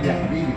يا حبيبي.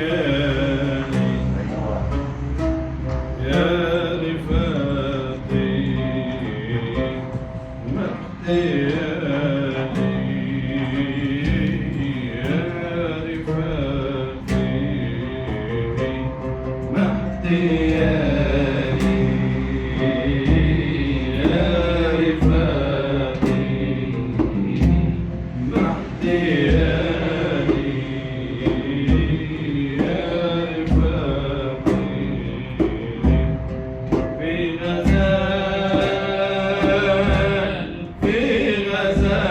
مهدياني يا رفاقي مهدياني يا رفاقي مهدياني يا رفاقي مهدياني في غزال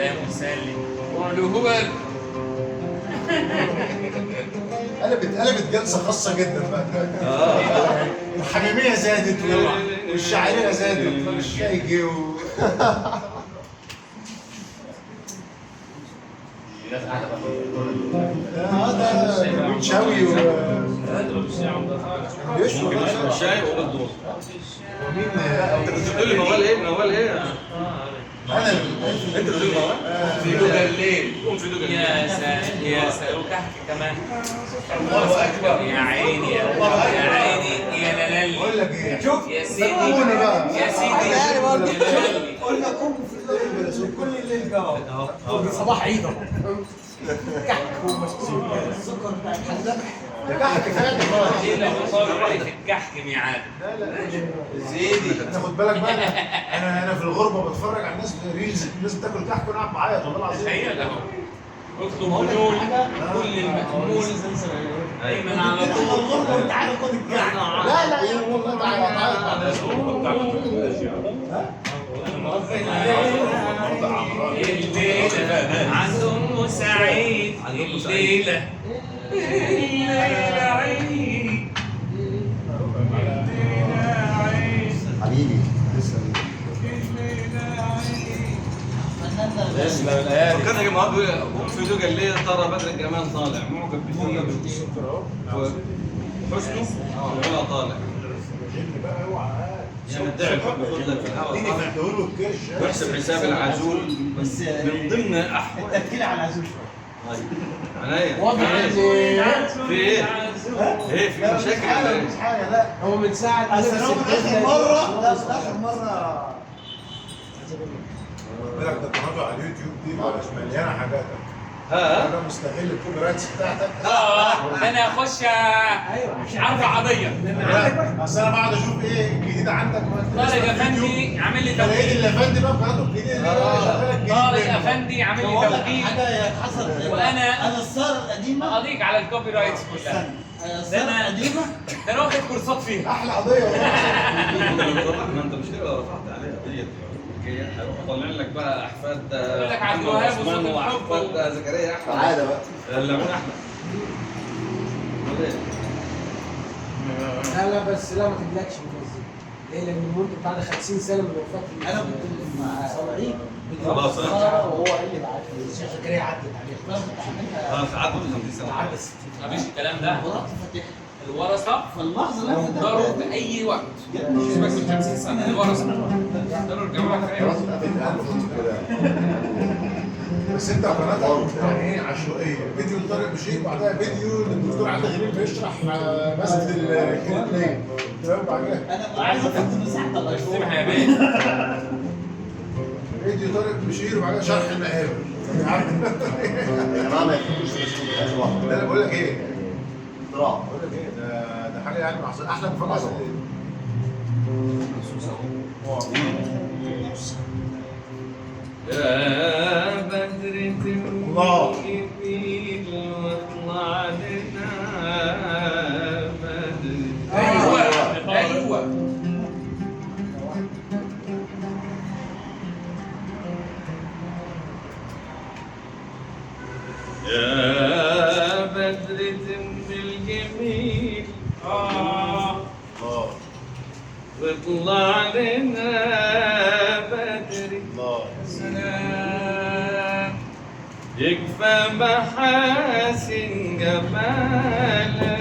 يا مسلم قولوا هبل. قلبت جلسه خاصه جدا بقى دلوقتي. الحميميه زادت والشاعريه زادت والشاي جه الناس قاعده بقى ده منشاوي ممكن الشاي وبالدور. ومين انت كنت بتقول لي موال ايه؟ موال ايه؟ انا انت بتقول لي موال؟ في دوجا الليل. قوم في دوجا يا سلام يا سلام وكحك كمان. الله اكبر. يا عيني يا عيني يا لالي. بقول لك ايه شوف يا سيدي قوموني بقى. يا سيدي يا لالي. قلنا قوموا في الليل كل الليل بقى صباح عيد اهو. كحك ومسكوك السكر بتاع الحلاق. ده كحك كفايه ايه اللي بيصاب عليك الكحك ميعاد؟ زيدي انت خد بالك بقى انا في الغربه بتفرج على الناس في ريلز الناس بتاكل كحك وانا قاعد بعيط والله العظيم. تخيل اهو اطلب هنول كل المأمول دايما على طول. الغربة وتعالى خد الكحك. لا يا والله تعالى الليلة عند أم سعيد الليلة عيد حبيبي فكرنا يا جماعه قوم في دوجا الليل ترى بدر الجمال طالع معجب بفيا وحسنه ولا طالع. يا مدعي الحب خد لك في الهواء طالع واحسب حساب العزول بس من ضمن احوال التفكير على العزوز شوية. عناية واضح ان في ايه؟ ايه في مشاكل ولا ايه؟ مش حاجة لا هو من ساعة اصل هو اخر مره لا اخر مرة بالك ده القناه على اليوتيوب دي مش مليانه حاجات. ها انا مستغل الكوبي رايتس بتاعتك. انا اخش ارفع قضيه. لا اصل انا بقعد اشوف ايه الجديد عندك طارق افندي عامل لي تلاقي توكيل. الافندي بقى قناته الجديده اللي هي شغاله الجديد طارق افندي عامل لي توكيل حاجة حصلت وأنا الصارة القديمة اضيق على الكوبي رايتس كلها. الصارة القديمة ده انا واخد كورسات فيها. احلى قضيه ما انت مش كده رفعت عليها قضيه طالع لك بقى احفاد يقول لك عبد الوهاب وصوت الحب واحفاد زكريا احمد تعالى بقى اللي من احمد لا لا بس لا ما تقلقش بتنزل ليه؟ لان المنتج بعد 50 سنه من وفاه أنا كنت مع صواريخ خلاص وهو اللي بعت لي الشيخ زكريا عدت عليه خلاص عدوا 50 سنه عدى 60 مفيش الكلام ده. ورحت فاتح الورثه فاللحظة اللي أنا يقدروا فتحت في اي وقت مش بس من 50 سنه الورثه يقدروا يرجعوا لك في اي وقت. كده بس انت قناتك يعني ايه عشوائيه فيديو لطارق بشير بعدها فيديو للدكتور عادل غريب بيشرح مسجد الكليه تمام بعدها أنا عايز أفهم مساحة الأشهر سامح يا بيه. فيديو طارق بشير وبعدها شرح المقابر يا جماعه ما يفوتوش بس اخر واحده ده انا بقول لك ايه اختراع بقول لك ايه ده حاجه يعني محظوظه احلى من فرق يا بدر الله. جميل واطلع لنا بدر ايوه يا بدر الجميل واطلع لنا بدر سلام يكفى محاسن جمالك